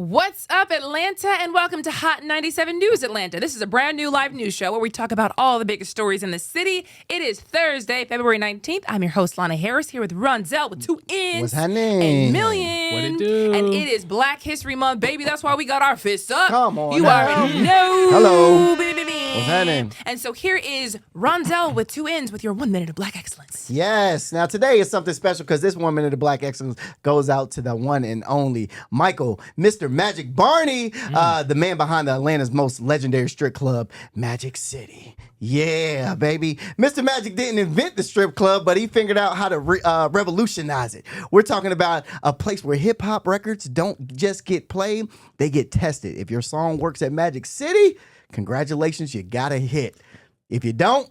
What's up, Atlanta, and welcome to Hot 97 News Atlanta. This is a brand new live news show where we talk about all the biggest stories in the city. It is Thursday, February 19th. I'm your host, Lana Harris, here with Runzel with 2 N's. What's happening? And Million. What it do? And it is Black History Month, baby. That's why we got our fists up. Come on You now. already know. Hello. What's happening? And so here is Runzel with 2 N's with your 1 minute of Black excellence. Yes. Now today is something special because this 1 minute of Black excellence goes out to the one and only Michael, Mr. Magic Barney, the man behind the Atlanta's most legendary strip club, Magic City. Yeah, baby. Mr. Magic didn't invent the strip club, but he figured out how to revolutionize it. We're talking about a place where hip hop records don't just get played, they get tested. If your song works at Magic City, congratulations, you got a hit. If you don't,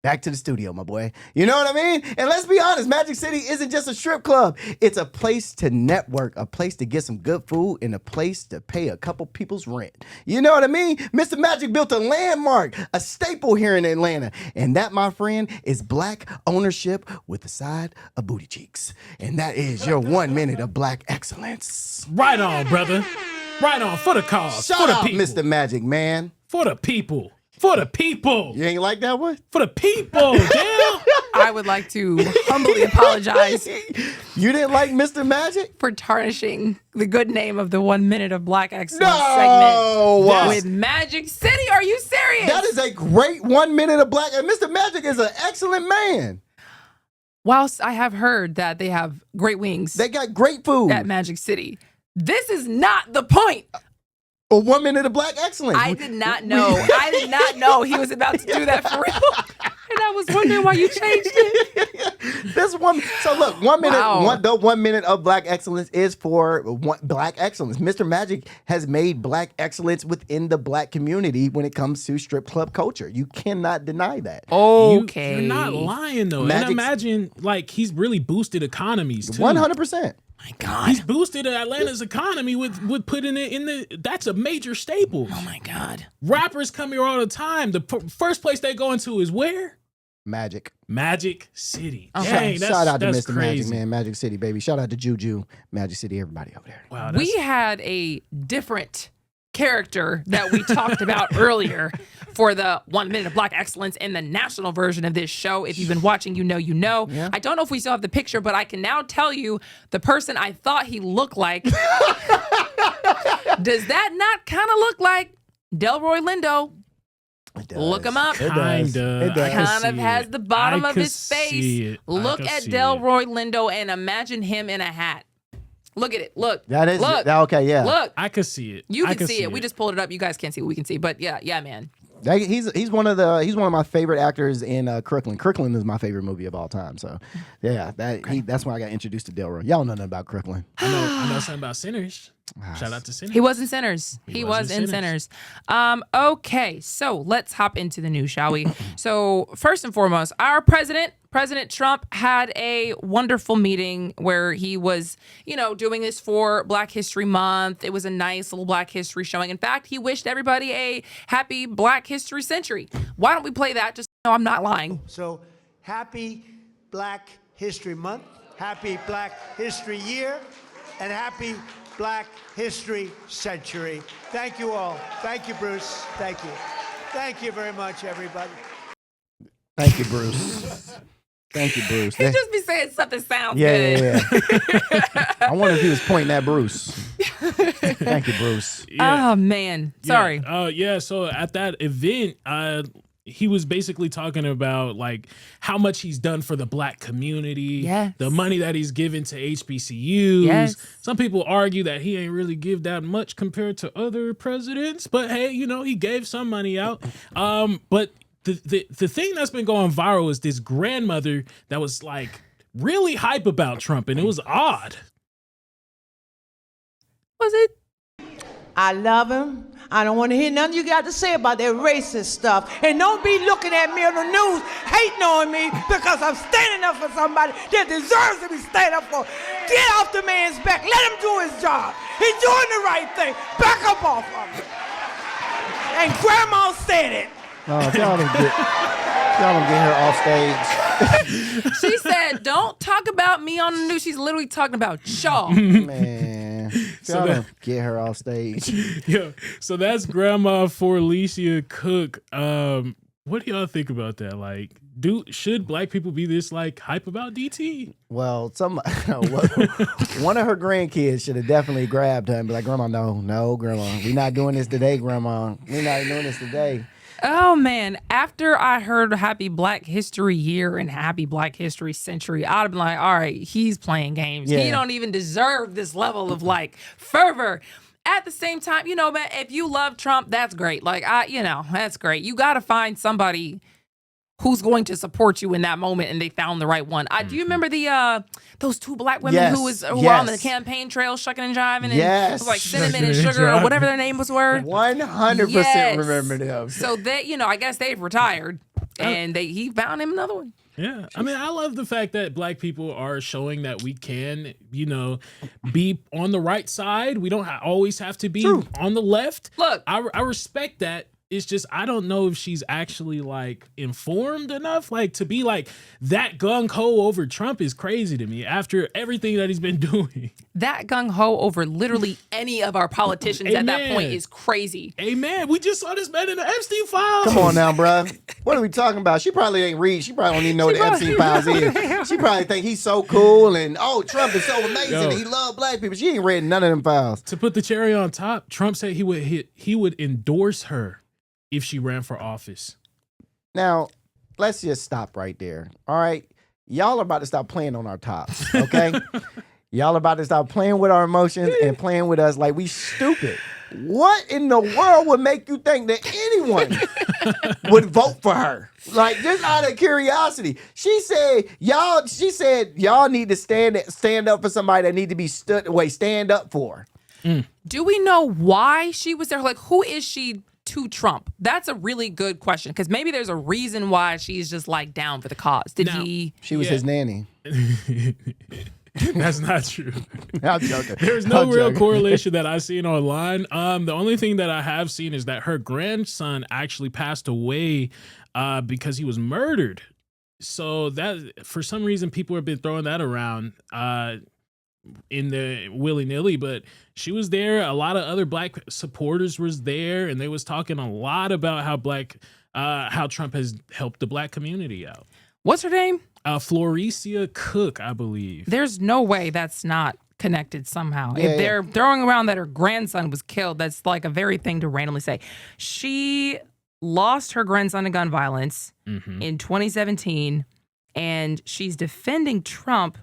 back to the studio, my boy. You know what I mean? And let's be honest, Magic City isn't just a strip club. It's a place to network, a place to get some good food, and a place to pay a couple people's rent. You know what I mean? Mr. Magic built a landmark, a staple here in Atlanta. And that, my friend, is Black ownership with a side of booty cheeks. And that is your 1 minute of Black excellence. Right on, brother. Right on. For the cause. Shout for the out, people. Mr. Magic, man. For the people. For the people. You ain't like that one? For the people. Damn. I would like to humbly apologize You didn't like Mr. Magic? for tarnishing the good name of the 1 minute of Black excellence No! segment with Magic City. Are you serious? That is a great 1 minute of Black. And Mr. Magic is an excellent man. Whilst I have heard that they have great wings They got great food. at Magic City, this is not the point. A 1 minute of Black excellence. I did not know. I did not know he was about to do that for real. And I was wondering why you changed it. This one. So look, 1 minute. Wow. The 1 minute of Black excellence is for Black excellence. Mr. Magic has made Black excellence within the Black community when it comes to strip club culture. You cannot deny that. Okay. You're not lying, though. Magic's- And imagine, like, he's really boosted economies, too. 100%. My God. He's boosted Atlanta's economy with putting it in the... That's a major staple. Oh, my God. Rappers come here all the time. The first place they go into is where? Magic. Magic City. Okay. Dang, Shout out to that's Mr. crazy. Magic, man. Magic City, baby. Shout out to Juju, Magic City, everybody over there. Wow, We had a different character that we talked about earlier for the 1 minute of Black excellence in the national version of this show. If you've been watching, you know, you know. Yeah. I don't know if we still have the picture, but I can now tell you the person I thought he looked like. Does that not kind of look like Delroy Lindo? It does. Look him up. It does. Kinda. It does. I Kind of see has it. the bottom I of could his face. see it. I Look could at see it. Delroy Lindo and imagine him in a hat. Look at it. Look. That is Look. okay. Yeah. Look. I could see it. You I can see it. We just pulled it up. You guys can't see what we can see. But yeah, man. He's one of my favorite actors in Crooklyn. Crooklyn is my favorite movie of all time. So yeah, that's why I got introduced to Delroy. Y'all know nothing about Crooklyn. I know something about Sinners. Shout out to Sinners. He was in Sinners. He was was in in Sinners. Okay, so let's hop into the news, shall we? So first and foremost, our President Trump had a wonderful meeting where he was, doing this for Black History Month. It was a nice little Black History showing. In fact, he wished everybody a happy Black History Century. Why don't we play that? Just so I'm not lying. So happy Black History Month, happy Black History Year, and happy Black History Century. Thank you all. Thank you, Bruce. Thank you. Thank you very much, everybody. Thank you, Bruce. Thank you, Bruce. He just be saying something sounds Yeah, good. yeah. I wonder if he was pointing at Bruce. Thank you, Bruce. Oh, man. Sorry. So at that event, he was basically talking about like how much he's done for the Black community, Yes. the money that he's given to HBCUs. Yes. Some people argue that he ain't really give that much compared to other presidents, but hey, he gave some money out. But the thing that's been going viral is this grandmother that was like really hype about Trump, and it was odd. Was it? I love him. I don't want to hear nothing you got to say about that racist stuff. And don't be looking at me on the news hating on me because I'm standing up for somebody that deserves to be standing up for. Get off the man's back. Let him do his job. He's doing the right thing. Back up off of him. And Grandma said it. If y'all don't get her off stage. She said, don't talk about me on the news. She's literally talking about y'all. Man. So Trying to get her off stage. yeah, so that's Grandma Felicia Cook. What do y'all think about that? Like, should black people be this like hype about DT? Well, one of her grandkids should have definitely grabbed her and be like, "Grandma, no, Grandma, we're not doing this today, Grandma. We're not doing this today." Oh man, after I heard Happy Black History Year and Happy Black History Century, I'd have been like, all right, he's playing games. Yeah. He don't even deserve this level of like fervor. At the same time, man, if you love Trump, that's great. Like, that's great. You got to find somebody who's going to support you in that moment, and they found the right one. Do you remember those two black women who were on the campaign trail shucking and jiving and was like cinnamon and sugar or whatever their names were? 100% remember them. So they, I guess they've retired, and he found him another one. Yeah. I mean, I love the fact that black people are showing that we can, be on the right side. We don't always have to be on the left. Look, I respect that. It's just, I don't know if she's actually like informed enough. Like, to be like that gung-ho over Trump is crazy to me after everything that he's been doing. That gung-ho over literally any of our politicians at that point is crazy. Amen. We just saw this man in the Epstein files. Come on now, bruh. What are we talking about? She probably ain't read. She probably don't even know what the Epstein files is. She probably think he's so cool and, Trump is so amazing and he love black people. She ain't read none of them files. To put the cherry on top, Trump said he would endorse her if she ran for office. Now, let's just stop right there. All right? Y'all are about to stop playing on our tops, okay? Y'all are about to stop playing with our emotions and playing with us like we stupid. What in the world would make you think that anyone would vote for her? Like, just out of curiosity. She said y'all need to stand up for somebody that need to be stand up for. Do we know why she was there? Like, who is she to Trump? That's a really good question, because maybe there's a reason why she's just like down for the cause. She was his nanny. That's not true. I'm joking. There's no real correlation that I've seen online. The only thing that I have seen is that her grandson actually passed away because he was murdered. So that, for some reason, people have been throwing that around in the willy-nilly, but she was there. A lot of other black supporters was there, and they was talking a lot about how Trump has helped the black community out. What's her name? Felicia Cook, I believe. There's no way that's not connected somehow. Yeah, if they're throwing around that her grandson was killed, that's like a very thing to randomly say. She lost her grandson to gun violence in 2017, and she's defending Trump.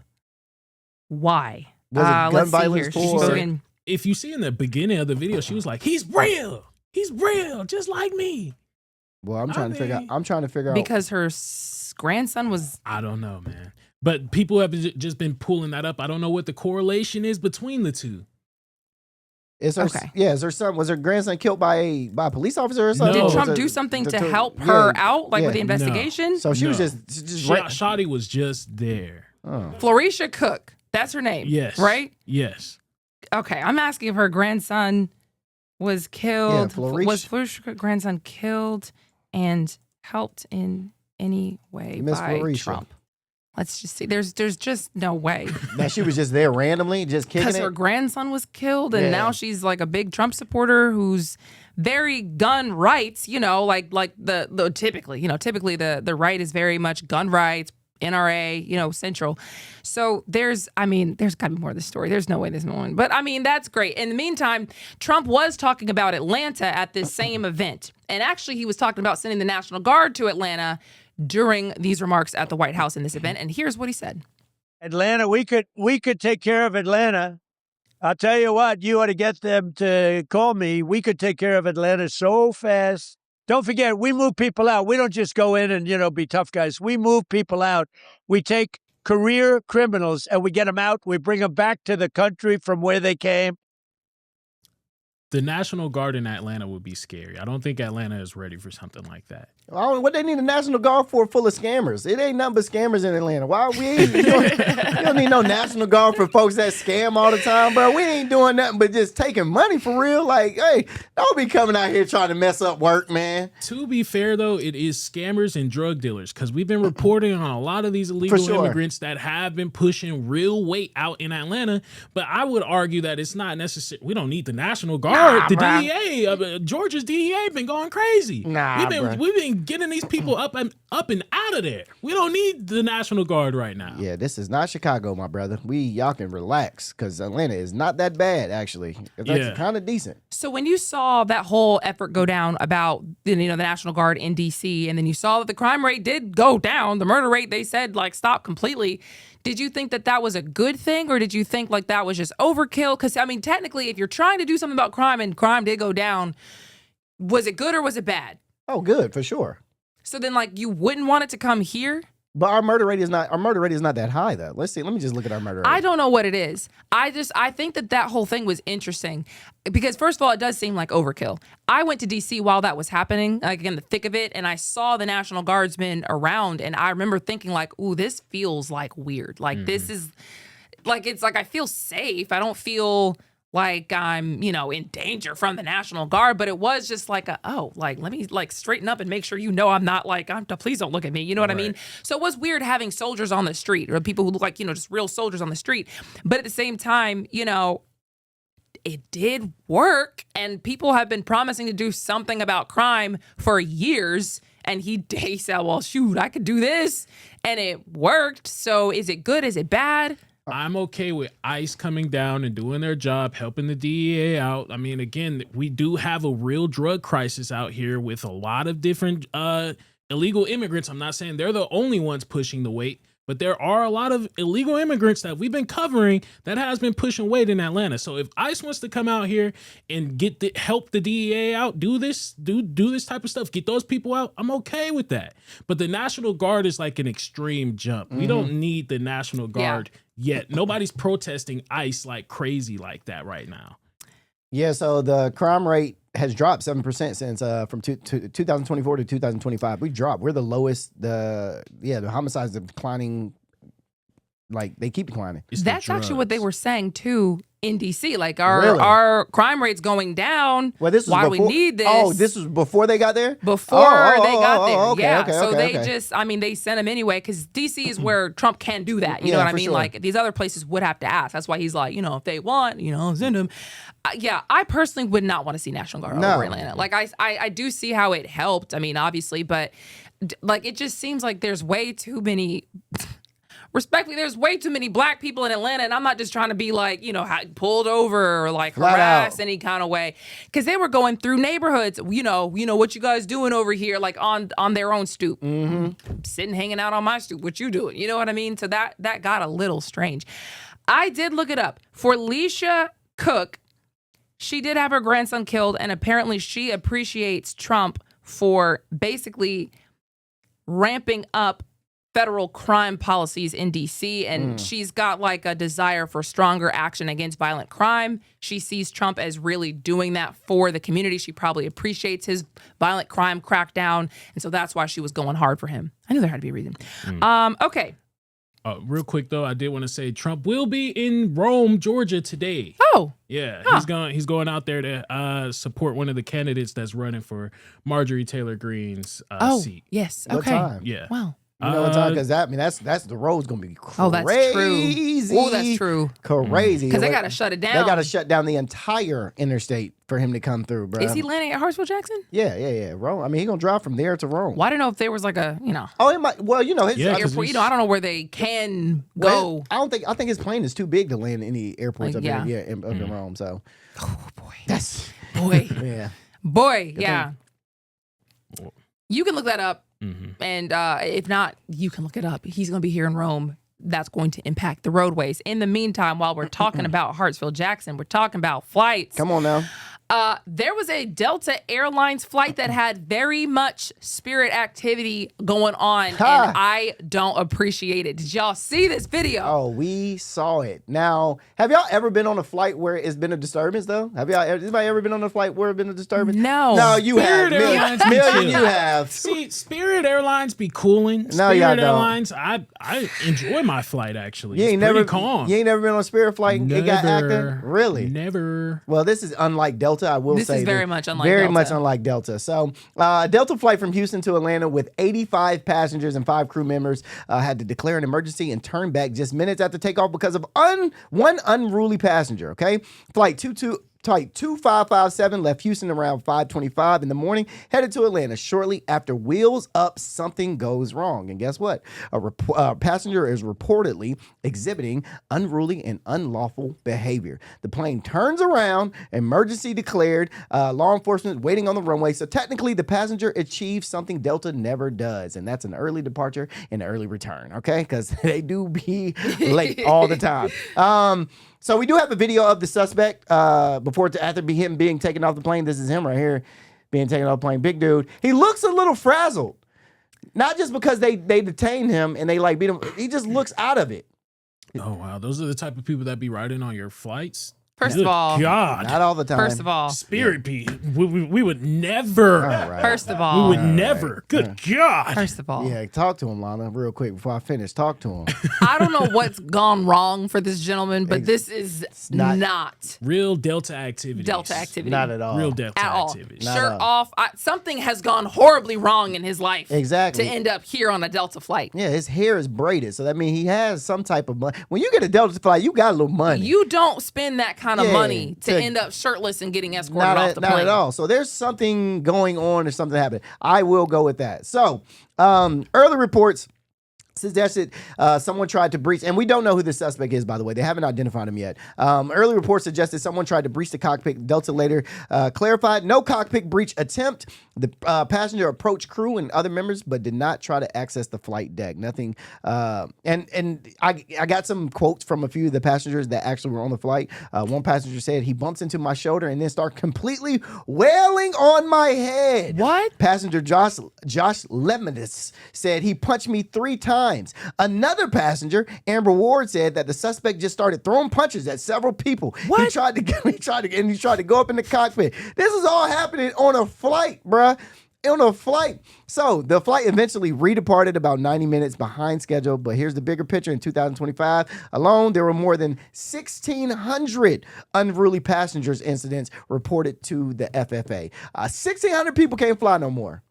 Why? Was it gun let's violence see here. for? If you see in the beginning of the video, she was like, "He's real. He's real, just like me." Well, I'm trying to figure out because her grandson was. I don't know, man. But people have just been pulling that up. I don't know what the correlation is between the two. Is her son, was her grandson killed by a police officer or something? Did Trump do something to help her out, like with the investigation? No. So she was just Shawty was just there. Oh. Felicia Cook. That's her name. Yes. Right? Yes. Okay. I'm asking if her grandson was killed. Yeah, was Felicia's grandson killed and helped in any way by Trump? Let's just see. There's just no way. That she was just there randomly, just kicking it? Because her grandson was killed, and now she's like a big Trump supporter who's very gun rights, like the typically the right is very much gun rights, NRA, central. So there's got to be more to the story. There's no way there's one. But that's great. In the meantime, Trump was talking about Atlanta at this same event. And actually, he was talking about sending the National Guard to Atlanta during these remarks at the White House in this event. And here's what he said. Atlanta, we could take care of Atlanta. I'll tell you what, you ought to get them to call me. We could take care of Atlanta so fast. Don't forget, we move people out. We don't just go in and, be tough guys. We move people out. We take career criminals and we get them out. We bring them back to the country from where they came. The National Guard in Atlanta would be scary. I don't think Atlanta is ready for something like that. What they need a National Guard for full of scammers? It ain't nothing but scammers in Atlanta. Why you don't need no National Guard for folks that scam all the time, bro. We ain't doing nothing but just taking money for real. Like, hey, don't be coming out here trying to mess up work, man. To be fair, though, it is scammers and drug dealers because we've been reporting on a lot of these illegal immigrants that have been pushing real weight out in Atlanta. But I would argue that it's not necessary. We don't need the National Guard. The DEA, Georgia's DEA, been going crazy. We've been getting these people up and out of there. We don't need the National Guard right now. Yeah, this is not Chicago, my brother. Y'all can relax because Atlanta is not that bad, actually. It's actually kind of decent. So when you saw that whole effort go down about the National Guard in D.C. and then you saw that the crime rate did go down, the murder rate, they said, like, stopped completely. Did you think that was a good thing, or did you think like that was just overkill? Because, I mean, technically, if you're trying to do something about crime and crime did go down, was it good or was it bad? Oh, good, for sure. So then, like, you wouldn't want it to come here? But our murder rate is not that high, though. Let's see. Let me just look at our murder rate. I don't know what it is. I think that whole thing was interesting because, first of all, it does seem like overkill. I went to D.C. while that was happening, like in the thick of it, and I saw the National Guardsmen around, and I remember thinking like, ooh, this feels like weird. Like this is like, it's like I feel safe. I don't feel like I'm, in danger from the National Guard, but it was just like let me like straighten up and make sure I'm not like, please don't look at me. You know what I mean? So it was weird having soldiers on the street or people who look like, just real soldiers on the street. But at the same time, it did work, and people have been promising to do something about crime for years. And he said, well, shoot, I could do this. And it worked. So is it good? Is it bad? I'm okay with ICE coming down and doing their job, helping the DEA out. I mean, again, we do have a real drug crisis out here with a lot of different illegal immigrants. I'm not saying they're the only ones pushing the weight, but there are a lot of illegal immigrants that we've been covering that has been pushing weight in Atlanta. So if ICE wants to come out here and help the DEA out, do this type of stuff, get those people out, I'm okay with that. But the National Guard is like an extreme jump. We don't need the National Guard yet. Nobody's protesting ICE like crazy like that right now. Yeah, so the crime rate has dropped 7% since from 2024 to 2025. We dropped. We're the lowest. The homicides are declining. Like, they keep declining. That's actually what they were saying too in DC. Like our crime rate's going down. Well, this was why before, we need this? Oh, this was before they got there. Before they got there, okay, okay, so okay, they just, they sent him anyway because DC is where Trump can do that. You know what I mean? Sure. Like these other places would have to ask. That's why he's like, if they want, send them. I personally would not want to see National Guard over Atlanta. Like I do see how it helped. I mean, obviously, but like it just seems like there's way too many. Respectfully, there's way too many black people in Atlanta, and I'm not just trying to be like, pulled over or like harassed any kind of way, because they were going through neighborhoods. What you guys doing over here, like on their own stoop, sitting hanging out on my stoop. What you doing? You know what I mean? So that got a little strange. I did look it up for Leisha Cook. She did have her grandson killed, and apparently she appreciates Trump for basically ramping up federal crime policies in D.C., and she's got like a desire for stronger action against violent crime. She sees Trump as really doing that for the community. She probably appreciates his violent crime crackdown, and so that's why she was going hard for him. I knew there had to be a reason. Okay. Real quick though, I did want to say Trump will be in Rome, Georgia today. Oh, yeah, he's going out there to support one of the candidates that's running for Marjorie Taylor Greene's seat. Yes. What Okay. time? Yeah. Wow. You know what time? Because that's the road's gonna be crazy. Oh, that's true. Oh, that's true. Crazy. Because they got to shut it down. They got to shut down the entire interstate for him to come through, bro. Is he landing at Hartsfield Jackson? Yeah. Rome. I mean, he's gonna drive from there to Rome. Well, I don't know if there was like a, Oh, it might. Well, his airport. I don't know where they can go. I think his plane is too big to land in any airports up there. Yeah, up in Rome. So. Oh boy. Boy. Yeah. Boy. Yeah. You can look that up. And if not, you can look it up. He's going to be here in Rome. That's going to impact the roadways. In the meantime, while we're talking about Hartsfield Jackson, we're talking about flights. Come on now. There was a Delta Airlines flight that had very much Spirit activity going on, and I don't appreciate it. Did y'all see this video? Oh, we saw it. Now, have y'all ever been on a flight where it's been a disturbance, though? Anybody ever been on a flight where it's been a disturbance? No. No, you Spirit have. Airlines be Million chill. you have. See, Spirit Airlines be cooling. No, y'all Spirit don't. Airlines, I enjoy my flight actually. You ain't It's never pretty calm. You ain't never been on a Spirit flight and it got acting? Really? Never. Well, this is unlike Delta, I will say. This is very much unlike very Delta. much unlike Delta. So, a Delta flight from Houston to Atlanta with 85 passengers and 5 crew members had to declare an emergency and turn back just minutes after takeoff because of one unruly passenger, okay? Flight 2557 left Houston around 5:25 in the morning, headed to Atlanta. Shortly after wheels up, something goes wrong. And guess what? A passenger is reportedly exhibiting unruly and unlawful behavior. The plane turns around, emergency declared, law enforcement waiting on the runway. So technically, the passenger achieved something Delta never does, and that's an early departure and an early return, okay? Because they do be late all the time. So we do have a video of the suspect after him being taken off the plane. This is him right here being taken off the plane. Big dude. He looks a little frazzled. Not just because they detained him and they like beat him. He just looks out of it. Oh wow, those are the type of people that be riding on your flights. First Good of all, God, Not all the time. first of all, Spirit be we would never. All right. first of We all, would never. Good God. first of all, Yeah, talk to him, Lana, real quick before I finish. Talk to him. I don't know what's gone wrong for this gentleman, but this is not Real Delta activity. Delta activity. Not at all. Real Delta at all. activity. Not Shirt at all. off. Something has gone horribly wrong in his life. Exactly. To end up here on a Delta flight. Yeah, his hair is braided, so that means he has some type of money. When you get a Delta flight, you got a little money. You don't spend that kind of Yeah, money to to- end up shirtless and getting escorted Not off at, the not plane. at all. So there's something going on or something happening. I will go with that. So early reports suggested someone tried to breach, and we don't know who the suspect is, by the way. They haven't identified him yet. Early reports suggested someone tried to breach the cockpit. Delta later clarified no cockpit breach attempt. The passenger approached crew and other members, but did not try to access the flight deck. Nothing. And I got some quotes from a few of the passengers that actually were on the flight. One passenger said, "He bumps into my shoulder and then starts completely wailing on my head." What? Passenger Josh Lemidis said he punched me 3 times. Another passenger, Amber Ward, said that the suspect just started throwing punches at several people. What? He tried to go up in the cockpit. This is all happening on a flight, bruh. On a flight. So the flight eventually redeparted about 90 minutes behind schedule. But here's the bigger picture. In 2025 alone, there were more than 1,600 unruly passengers incidents reported to the FFA. 1,600 people can't fly no more.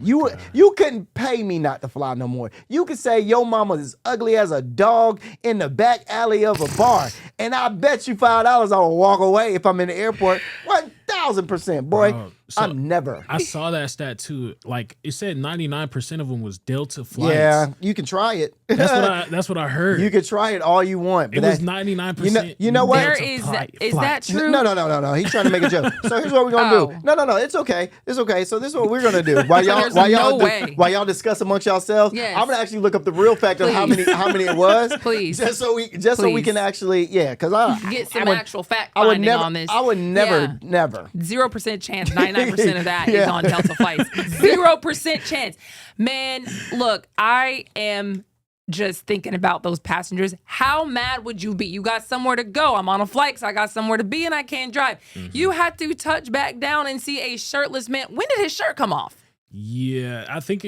You couldn't pay me not to fly no more. You could say your mama is ugly as a dog in the back alley of a bar, and I bet you $5 I will walk away if I'm in the airport. 1,000%, boy. Bro, so I'm never. I saw that stat too. Like it said 99% of them was Delta flights. Yeah, you can try it. That's what I heard. You can try it all you want. It But was that- 99%. You know what? There is that true? No. He's trying to make a joke. So here's what we're gonna Oh. do. No. It's okay. It's okay. So this is what we're gonna do. While There's no way. while y'all discuss amongst yourselves, Yes. I'm gonna actually look up the real fact of how Please. many it was. Please. Just so we can actually because I Get some I would- actual fact I would finding never on this. I would never Yeah. never. 0% chance, 99% of that is Yeah. on Delta flights. 0% chance. Man, look, I am just thinking about those passengers. How mad would you be? You got somewhere to go. I'm on a flight, so I got somewhere to be and I can't drive. You had to touch back down and see a shirtless man. When did his shirt come off? Yeah, I think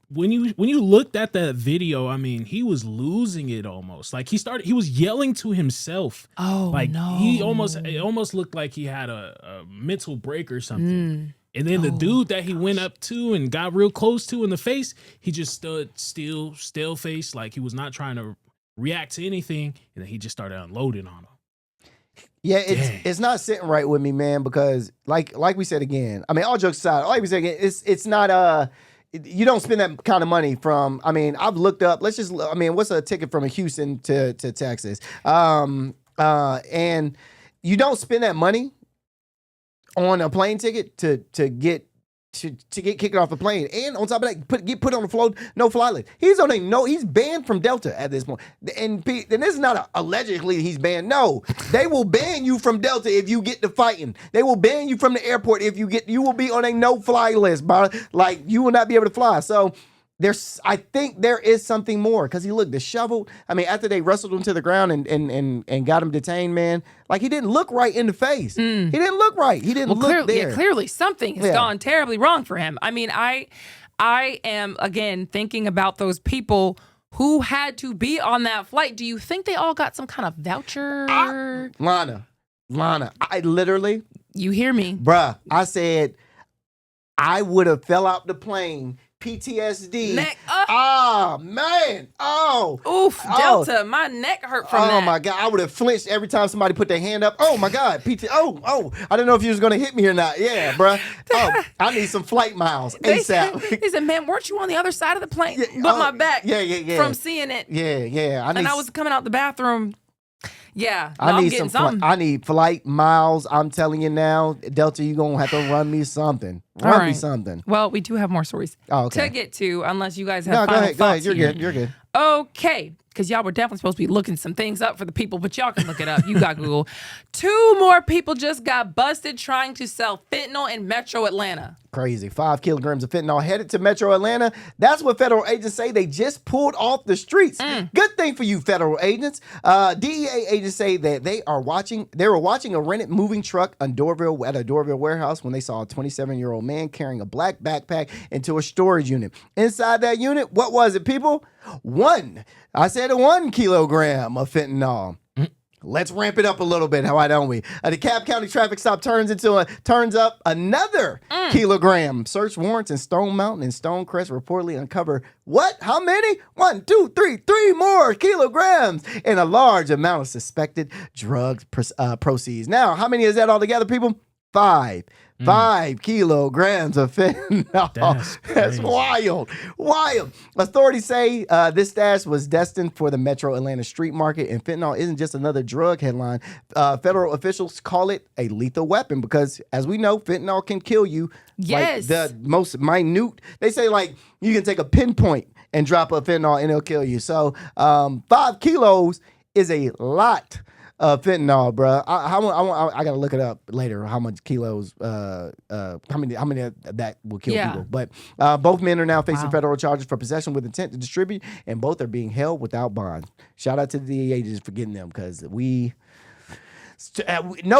when you looked at that video, I mean, he was losing it almost. Like he was yelling to himself. Oh, like no. it almost looked like he had a mental break or something. And then the dude that he went up to and got real close to in the face, he just stood still, stale face, like he was not trying to react to anything, and then he just started unloading on him. Yeah, Dang. it's not sitting right with me, man, because like we said again, I mean, all jokes aside, like we said again, it's not you don't spend that kind of money from, I mean, I've looked up, what's a ticket from Houston to Texas? And you don't spend that money on a plane ticket to get to get kicked off the plane, and on top of that, get put on the no-fly list. He's banned from Delta at this point, and this is not allegedly he's banned. No, they will ban you from Delta if you get to fighting. They will ban you from the airport if you will be on a no-fly list, bro. Like you will not be able to fly. So. I think there is something more because he looked disheveled. I mean, after they wrestled him to the ground and got him detained, man, like he didn't look right in the face. He didn't look right. He didn't look there. Yeah, clearly something has gone terribly wrong for him. I mean, I am again thinking about those people who had to be on that flight. Do you think they all got some kind of voucher? Lana, I literally. You hear me, bruh? I said I would have fell out the plane. PTSD. Neck up. Oh, man. Oh. Oof, Delta. My neck hurt from that. Oh, my God. I would have flinched every time somebody put their hand up. Oh, my God. Oh. I didn't know if you was going to hit me or not. Yeah, bruh. Oh, I need some flight miles ASAP. They said, man, weren't you on the other side of the plane? But my back. Yeah. From seeing it. Yeah. I was coming out the bathroom. Yeah, I need I need flight miles. I'm telling you now, Delta, you're going to have to run me something. Run me something. Well, we do have more stories to get to, unless you guys have final thoughts. Go ahead. You're good. Okay, because y'all were definitely supposed to be looking some things up for the people, but y'all can look it up. You got Google. 2 more people just got busted trying to sell fentanyl in Metro Atlanta. Crazy. 5 kilograms of fentanyl headed to Metro Atlanta. That's what federal agents say they just pulled off the streets. Good thing for you, federal agents. DEA agents say that they were watching a rented moving truck at a Doraville warehouse when they saw a 27-year-old man carrying a black backpack into a storage unit. Inside that unit, what was it, people? 1 kilogram of fentanyl. Let's ramp it up a little bit, why don't we? The DeKalb County traffic stop turns up another kilogram. Search warrants in Stone Mountain and Stonecrest reportedly uncover what? How many? 1, 2, 3, 3 more kilograms and a large amount of suspected drug proceeds. Now, how many is that altogether, people? 5 kilograms of fentanyl. That's wild. Authorities say this stash was destined for the Metro Atlanta street market, and fentanyl isn't just another drug headline. Federal officials call it a lethal weapon because, as we know, fentanyl can kill you. Yes. Like the most minute. They say, like, you can take a pinpoint and drop a fentanyl and it'll kill you. So 5 kilos is a lot of fentanyl, bro. I gotta look it up later. How much kilos? How many of that will kill people? But both men are now facing federal charges for possession with intent to distribute, and both are being held without bond. Shout out to the DEA agents for getting them because no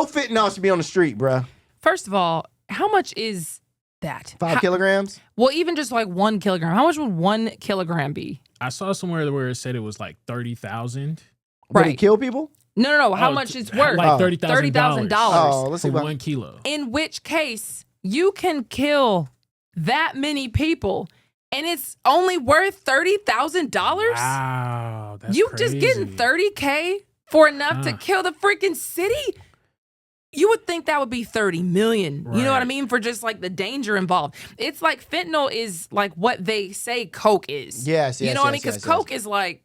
fentanyl should be on the street, bro. First of all, how much is that? 5 kilograms? Well, even just like 1 kilogram. How much would 1 kilogram be? I saw somewhere where it said it was like 30,000. Would it kill people? No. How much it's worth? Like $30,000. Oh, let's see. 1 kilo. In which case, you can kill that many people, and it's only worth $30,000. Wow, that's you crazy. Just getting $30K for enough to kill the freaking city? You would think that would be 30 million. Right. You know what I mean? For just like the danger involved. It's like fentanyl is like what they say Coke is. Yes. You know what I mean? Because Coke is like,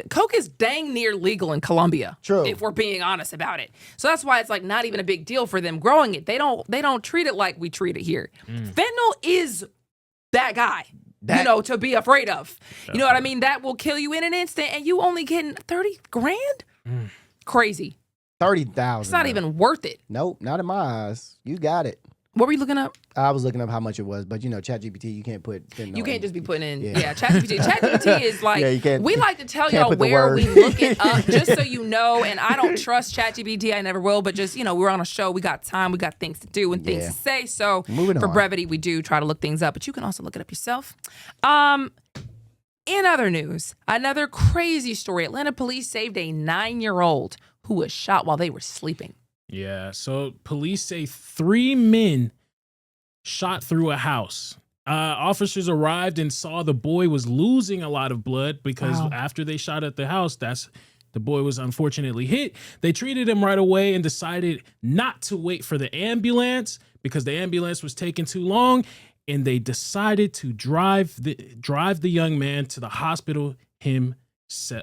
Coke is dang near legal in Colombia. True. If we're being honest about it. So that's why it's like not even a big deal for them growing it. They don't treat it like we treat it here. Fentanyl is that guy. To be afraid of. You know what I mean? That will kill you in an instant, and you only getting 30 grand? Crazy. 30,000. It's not even worth it. Nope, not in my eyes. You got it. What were you looking up? I was looking up how much it was, but ChatGPT, you can't put fentanyl. You can't just be putting in. Yeah, ChatGPT. ChatGPT is like, you can't, we like to tell y'all where we look it up, just so you know. And I don't trust ChatGPT. I never will. But just, we're on a show. We got time. We got things to do and things to say. So for brevity, we do try to look things up. But you can also look it up yourself. In other news, another crazy story. Atlanta police saved a 9-year-old who was shot while they were sleeping. Yeah, so police say 3 men shot through a house. Officers arrived and saw the boy was losing a lot of blood because after they shot at the house, the boy was unfortunately hit. They treated him right away and decided not to wait for the ambulance because the ambulance was taking too long, and they decided to drive the young man to the hospital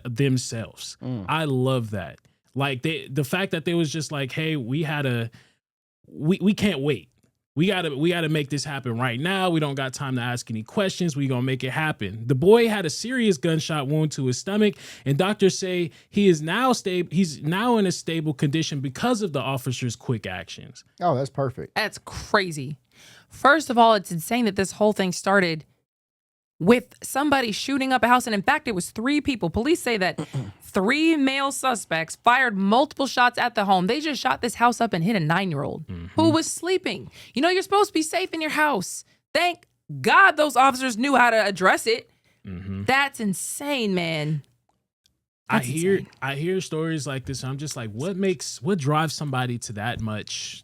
themselves. I love that. Like the fact that they was just like, hey, we can't wait. We gotta make this happen right now. We don't got time to ask any questions. We gonna make it happen. The boy had a serious gunshot wound to his stomach, and doctors say he is now stable. He's now in a stable condition because of the officer's quick actions. Oh, that's perfect. That's crazy. First of all, it's insane that this whole thing started with somebody shooting up a house. And in fact, it was 3 people. Police say that 3 male suspects fired multiple shots at the home. They just shot this house up and hit a 9-year-old who was sleeping. You know, you're supposed to be safe in your house. Thank God those officers knew how to address it. That's insane, man. That's insane. I hear stories like this, and I'm just like, what drives somebody to that much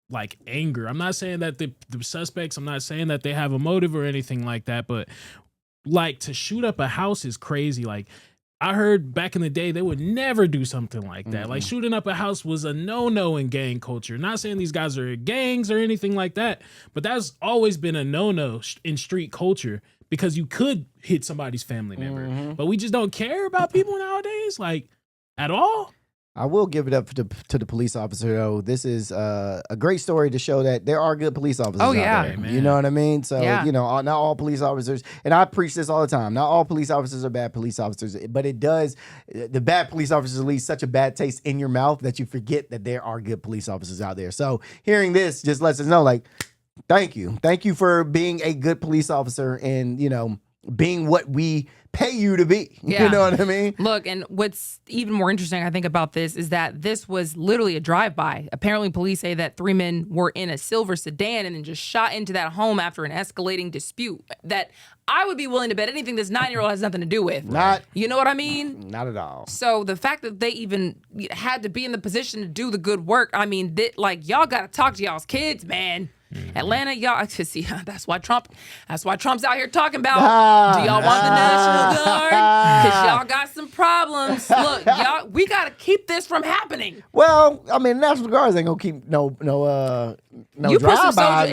like anger? I'm not saying that the suspects, I'm not saying that they have a motive or anything like that, but like to shoot up a house is crazy. Like I heard back in the day, they would never do something like that. Like shooting up a house was a no-no in gang culture. Not saying these guys are gangs or anything like that, but that's always been a no-no in street culture because you could hit somebody's family member. But we just don't care about people nowadays, like at all. I will give it up to the police officer, though. This is a great story to show that there are good police officers out there. Man. You know what I mean? So, you know, not all police officers, and I preach this all the time, not all police officers are bad police officers, but it does, the bad police officers leave such a bad taste in your mouth that you forget that there are good police officers out there. So hearing this just lets us know, like, thank you. Thank you for being a good police officer and, you know, being what we pay you to be. You know what I mean? Look, and what's even more interesting, I think, about this is that this was literally a drive-by. Apparently, police say that 3 men were in a silver sedan and then just shot into that home after an escalating dispute that I would be willing to bet anything this 9-year-old has nothing to do with. You know what I mean? Not at all. So the fact that they even had to be in the position to do the good work, I mean, like, y'all got to talk to y'all's kids, man. Atlanta, y'all see that's why Trump's out here talking about do y'all want the National Guard? Because y'all got some problems. Look, y'all, we gotta keep this from happening. Well, I mean, National Guards ain't gonna keep no drive-by.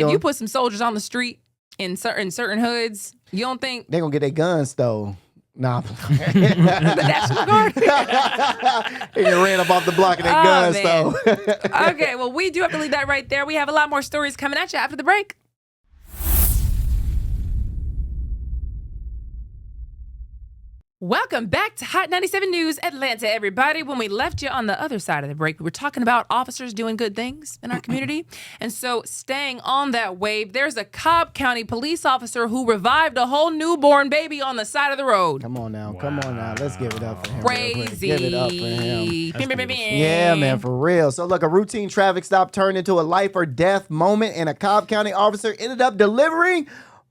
If you put some soldiers on the street in certain hoods, you don't think they gonna get their guns stole? Nah. the National Guard? They ran up off the block and their guns stole. Okay, well, we do have to leave that right there. We have a lot more stories coming at you after the break. Welcome back to Hot 97 News Atlanta, everybody. When we left you on the other side of the break, we were talking about officers doing good things in our community. And so staying on that wave, there's a Cobb County police officer who revived a whole newborn baby on the side of the road. Come on now. Wow. Come on now. Let's give it up for him. Crazy. Give it up for him. Yeah, man, for real. So look, a routine traffic stop turned into a life or death moment, and a Cobb County officer ended up delivering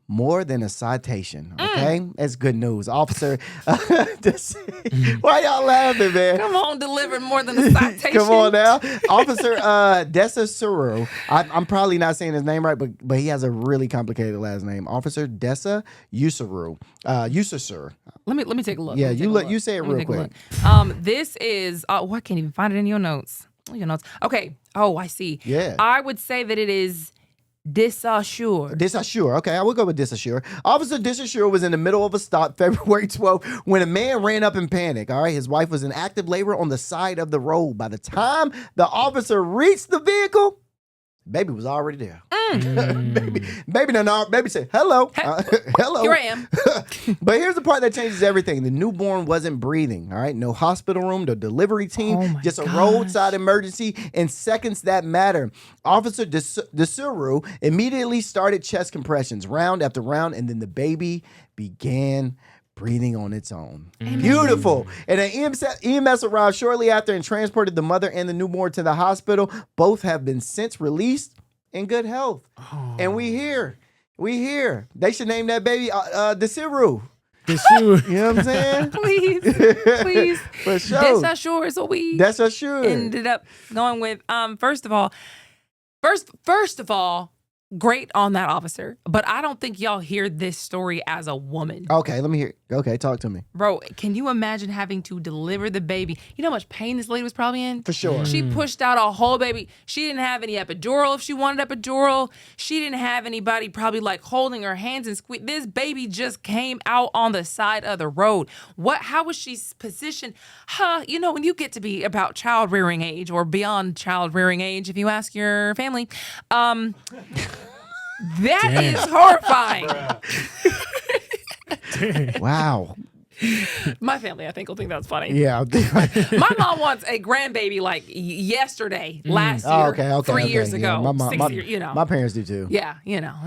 more than a citation, okay? That's good news. Officer, why y'all laughing, man? Come on, delivered more than a citation. Come on now. Officer Dessa Suru. I'm probably not saying his name right, but he has a really complicated last name. Officer Dessa Usuru. Usasur. Let me take a look. Yeah, you say it real quick. This is, I can't even find it in your notes. Okay. Oh, I see. Yeah. I would say that it is Disassure. Disassure. Okay, I will go with Disassure. Officer Disassure was in the middle of a stop February 12th when a man ran up in panic. All right, his wife was in active labor on the side of the road. By the time the officer reached the vehicle, baby was already there. Baby said, hello. Hello. Here I am. But here's the part that changes everything. The newborn wasn't breathing, all right? No hospital room, no delivery team, just a roadside emergency in seconds that matter. Officer Desuru immediately started chest compressions, round after round, and then the baby began breathing on its own. Beautiful. And an EMS arrived shortly after and transported the mother and the newborn to the hospital. Both have been since released in good health. And we here. They should name that baby Desiru. Desiru. You know what I'm saying? Please. For sure. Disassure is what we Disassure ended up going with. First of all, great on that officer, but I don't think y'all hear this story as a woman. Okay, let me hear. Okay, talk to me. Bro, can you imagine having to deliver the baby? You know how much pain this lady was probably in? For sure. She pushed out a whole baby. She didn't have any epidural if she wanted epidural. She didn't have anybody probably like holding her hands and squeeze. This baby just came out on the side of the road. How was she positioned? You know, when you get to be about child rearing age or beyond child rearing age, if you ask your family, That is horrifying. Wow. My family, I think, will think that's funny. Yeah. My mom wants a grandbaby like yesterday, last year, Oh, okay. 3 years Yeah, ago, my mom, 6 years, my parents do too. Yeah,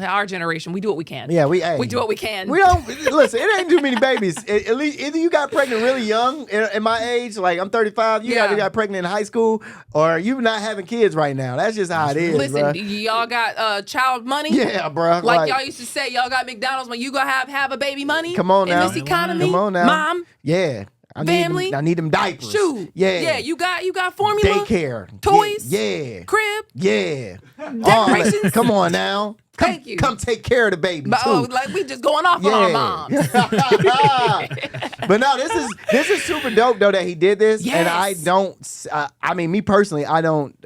our generation, we do what we can. Yeah, we do what we can. We don't listen. It ain't too many babies. At least either you got pregnant really young, in my age, like I'm 35. You either got pregnant in high school, or you not having kids right now. That's just how it is. Listen, bruh. y'all got child money. Yeah, bro. Like y'all used to say, y'all got McDonald's when you gonna have a baby money. Come on now. In this economy, Come on now. Mom. Yeah. Family. I need them diapers. Shoot. Yeah. Yeah. You got formula. Daycare. Toys. Yeah. Crib. Yeah. Decorations. Come on now. Thank you. Come take care of the baby But, too. like we just going off on our moms. But no, this is super dope though that he did this, Yes. and I don't. I mean, me personally, I don't.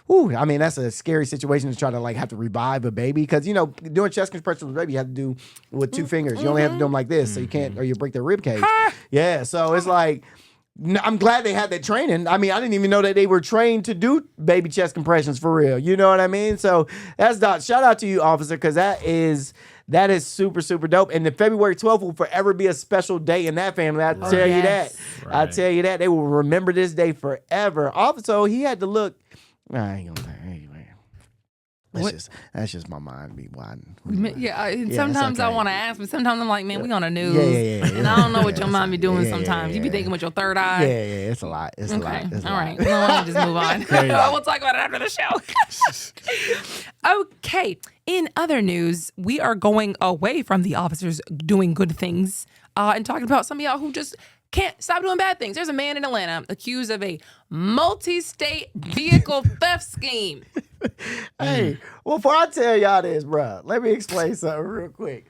I mean, that's a scary situation to try to like have to revive a baby because doing chest compression with a baby you have to do with 2 fingers. You only have to do them like this, so you can't or you break their rib cage. Yeah, so it's like. I'm glad they had that training. I mean, I didn't even know that they were trained to do baby chest compressions for real. You know what I mean? So that's shout out to you, officer, because that is super, super dope. And the February 12th will forever be a special day in that family. I tell you that. Right. I tell you that. They will remember this day forever. Also, he had to look. I ain't gonna anyway. That's just my mind be winding. Yeah, and Yeah, sometimes it's okay. I want to ask, but sometimes I'm like, man, we on the news. Yeah. And I don't know what your mind be doing Yeah, sometimes. You be yeah. thinking with your third eye. Yeah, it's a lot. It's a lot. Okay. It's a All lot. right. No, why don't we just move on. We'll talk about it after the show. Okay. In other news, we are going away from the officers doing good things and talking about some of y'all who just can't stop doing bad things. There's a man in Atlanta accused of a multi-state vehicle theft scheme. Hey, well, before I tell y'all this, bruh, let me explain something real quick.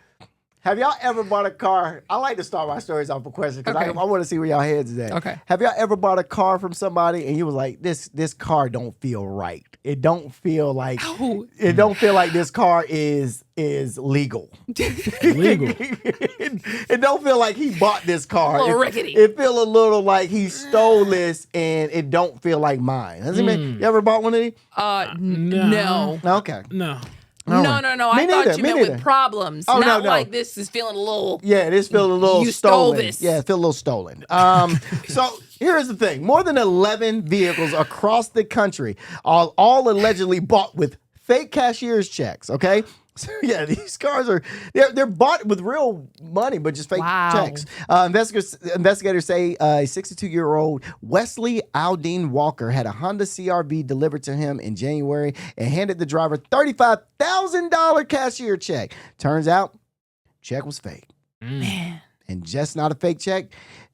Have y'all ever bought a car? I like to start my stories off with questions because Okay. I want to see where y'all heads is at. Okay. Have y'all ever bought a car from somebody and you was like, this car don't feel right. It don't feel like it don't feel like this car is legal. Legal. It don't feel like he bought this car. A little It- rickety. It feel a little like he stole this and it don't feel like mine. Has you ever bought one of these? No. Okay. No. All No. right. I Me thought neither, you me meant neither. with problems. Oh, not no. like this is feeling a little. Yeah, this feel a little You stole stolen. this. Yeah, it feel a little stolen. So here's the thing: more than 11 vehicles across the country, all allegedly bought with fake cashier's checks. Okay. So yeah, these cars they're bought with real money, but just fake Wow. checks. Investigators say a 62-year-old Wesley Aldine Walker had a Honda CR-V delivered to him in January and handed the driver $35,000 cashier check. Turns out, check was fake. Man. And just not a fake check.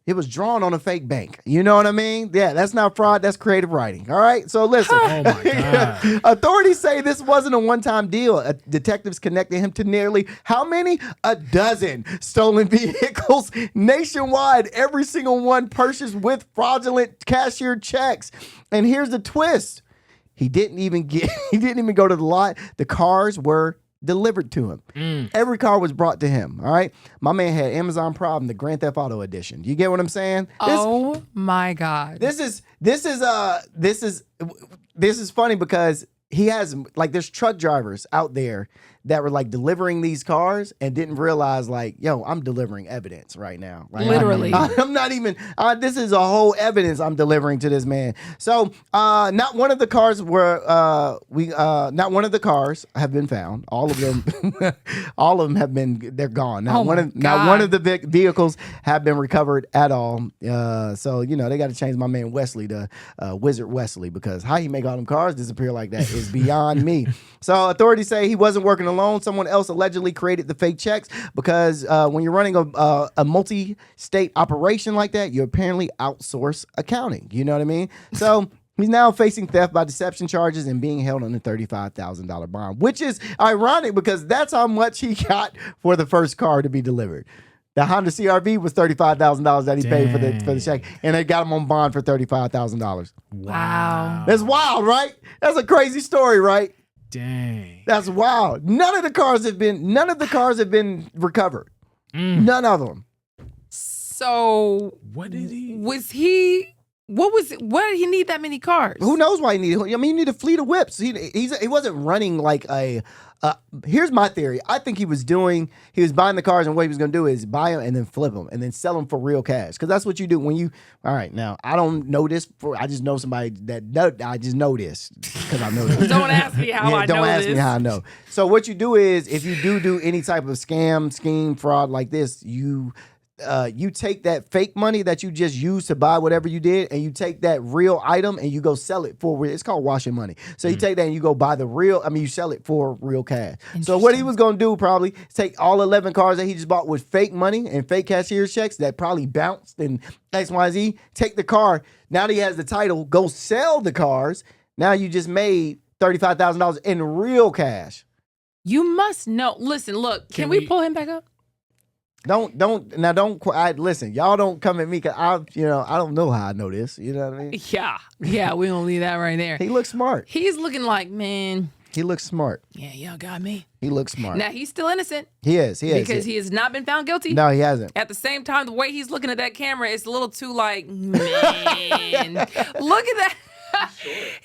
It was drawn on a fake bank. You know what I mean? Yeah, that's not fraud. That's creative writing. All right. So listen. Oh my God. Authorities say this wasn't a one-time deal. Detectives connected him to nearly how many? A dozen stolen vehicles nationwide. Every single one purchased with fraudulent cashier checks. And here's the twist. He didn't even go to the lot. The cars were delivered to him. Every car was brought to him. All right. My man had Amazon Prime, the Grand Theft Auto edition. You get what I'm saying? Oh my God. This is funny because he has like there's truck drivers out there that were like delivering these cars and didn't realize like, yo, I'm delivering evidence right now. Like, Literally. I'm not even. This is a whole evidence I'm delivering to this man. So not one of the cars were not one of the cars have been found. All of them have been. They're gone. Not one of the vehicles have been recovered at all. So they got to change my man Wesley to Wizard Wesley because how he make all them cars disappear like that is beyond me. So authorities say he wasn't working alone. Someone else allegedly created the fake checks because when you're running a multi-state operation like that, you apparently outsource accounting. You know what I mean? So he's now facing theft by deception charges and being held on a $35,000 bond, which is ironic because that's how much he got for the first car to be delivered. The Honda CR-V was $35,000 that he paid for the check, and they got him on bond for $35,000. Wow. That's wild, right? That's a crazy story, right? Dang. That's wild. None of the cars have been recovered. None of them. So What did he? was he Why did he need that many cars? Who knows why he needed? I mean, he needed a fleet of whips. He wasn't running like a. Here's my theory. I think he was buying the cars, and what he was going to do is buy them and then flip them and then sell them for real cash. Because that's what you do when you. All right, now I don't know this. I just know somebody I just know this because I know this. Don't ask me how I know Don't ask this. me how I know. So what you do is, if you do any type of scam, scheme, fraud like this, you take that fake money that you just used to buy whatever you did, and you take that real item and you go sell it for. It's called washing money. So you take that and you go buy you sell it for real cash. So what he was going to do probably is take all 11 cars that he just bought with fake money and fake cashier's checks that probably bounced and XYZ. Take the car. Now that he has the title, go sell the cars. Now you just made $35,000 in real cash. You must know. Listen, look. Can we pull him back up? Listen, y'all don't come at me because I don't know how I know this. You know what I mean? Yeah, we don't leave that right there. He looks smart. He's looking like, man. He looks smart. Yeah, y'all got me. He looks smart. Now he's still innocent. He is. Because he has not been found guilty. No, he hasn't. At the same time, the way he's looking at that camera, it's a little too like, man. Look at that.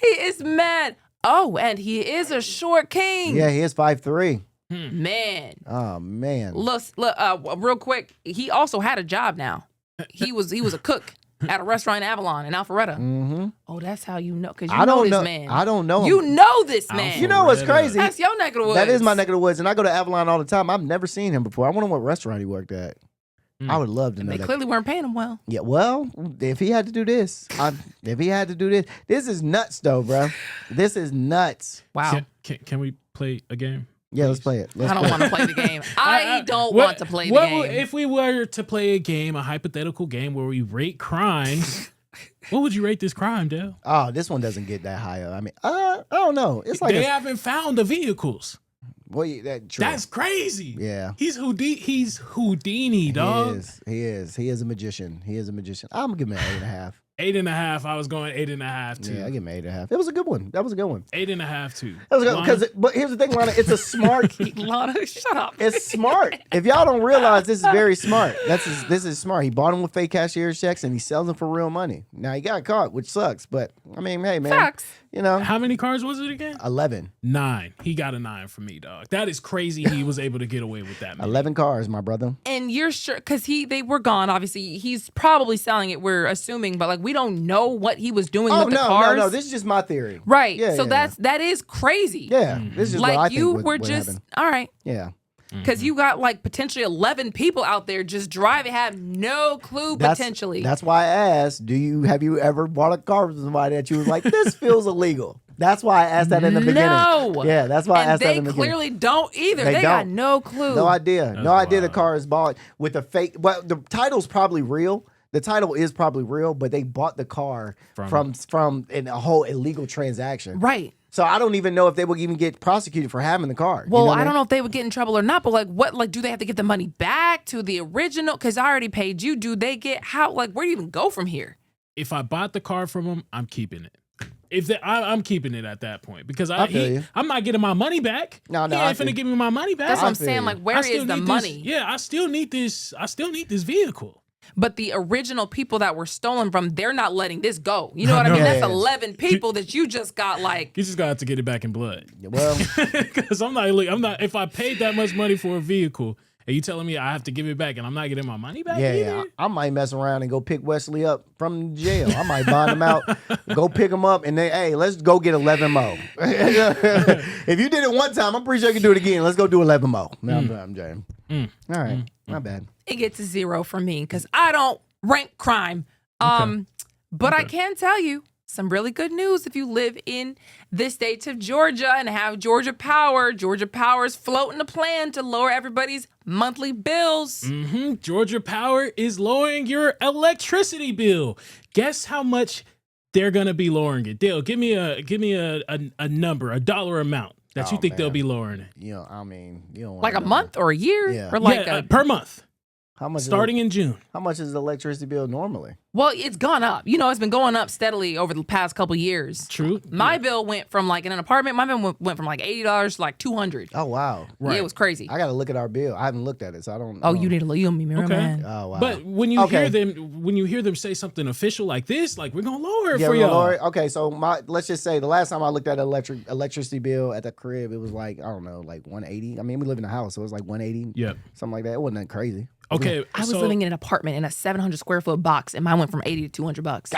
He is mad. Oh, and he is a short king. Yeah, he is 5'3". Man. Oh man. Look, real quick. He also had a job now. He was a cook at a restaurant in Avalon in Alpharetta. Mm-hmm. Oh, that's how you know, because you know this man. I don't know him. You know this man. You know what's crazy? That's your neck of the woods. That is my neck of the woods, and I go to Avalon all the time. I've never seen him before. I wonder what restaurant he worked at. I would love to know. They clearly weren't paying him well. Yeah, well, if he had to do this, this is nuts, though, bro. This is nuts. Wow. Can we play a game? Yeah, let's play it. I don't want to play the game. I don't want to play the game. If we were to play a game, a hypothetical game where we rate crimes, what would you rate this crime, Dale? Oh, this one doesn't get that high up. I mean, I don't know. It's like they haven't found the vehicles. Well, that's crazy. Yeah. He's Houdini, dog. He is a magician. I'm gonna give him an 8.5. 8.5. I was going 8.5 too. Yeah, I give him 8.5. It was a good one. That was a good one. 8.5 too. That was good but here's the thing, Lana. It's a smart. Lana, shut up. It's smart. If y'all don't realize, this is very smart. This is smart. He bought them with fake cashier's checks and he sells them for real money. Now he got caught, which sucks. But I mean, hey man, sucks. You know, how many cars was it again? 11. 9. He got a 9 from me, dog. That is crazy. He was able to get away with that. 11 cars, my brother. And you're sure because they were gone. Obviously, he's probably selling it. We're assuming, but like we don't know what he was doing with the cars. No. This is just my theory. Right. Yeah, so that is crazy. Yeah. This is just like what I think you would were just happen. all right. Yeah. Because you got like potentially 11 people out there just driving, have no clue potentially. That's why I asked, have you ever bought a car from somebody that you was like, this feels illegal? That's why I asked that in the beginning. No. Yeah, that's why I asked that in the beginning. They clearly don't either. They got no clue. No idea. No idea the car is bought with a fake. Well, the title's probably real. The title is probably real, but they bought the car from in a whole illegal transaction. Right. So I don't even know if they would even get prosecuted for having the car. Well, I don't know if they would get in trouble or not, but do they have to get the money back to the original? Because I already paid you. Do they get where do you even go from here? If I bought the car from him, I'm keeping it. I'm keeping it at that point because I'm not getting my money back. No, he ain't finna give me my money back. That's what I'm saying. Like, where is the money? I still need this. I still need this vehicle. But the original people that were stolen from, they're not letting this go. You know what I mean? That's 11 people that you just got You just got to get it back in blood. Well, because I'm not. If I paid that much money for a vehicle, and you telling me I have to give it back, and I'm not getting my money back? Yeah. I might mess around and go pick Wesley up from jail. I might bond him out, go pick him up, and let's go get 11 more. If you did it one time, I'm pretty sure you can do it again. Let's go do 11 more. No, I'm James. All right, not bad. It gets a 0 from me because I don't rank crime. But I can tell you some really good news if you live in the state of Georgia and have Georgia Power. Georgia Power is floating a plan to lower everybody's monthly bills. Georgia Power is lowering your electricity bill. Guess how much they're gonna be lowering it? Dale, give me a number, a dollar amount that you think they'll be lowering it. You know, I mean, you don't like a month or a year or per month. How much? starting in June. How much is the electricity bill normally? Well, it's gone up. You know, it's been going up steadily over the past couple years. True. My bill went from like in an apartment. My bill went from like $80 to like $200. Oh wow! Yeah, it was crazy. I got to look at our bill. I haven't looked at it, so I don't. Oh, you need to look. You and me, Okay. man. Oh wow! But when you Okay. hear them say something official like this, like we're gonna lower it Yeah, for well, y'all. Lori, okay, so let's just say the last time I looked at electricity bill at the crib, it was like, I don't know, like 180. I mean, we live in a house, so it was like 180. Yep. Something like that. It wasn't that crazy. Okay. I was living in an apartment in a 700 square foot box, and mine went from 80 to $200.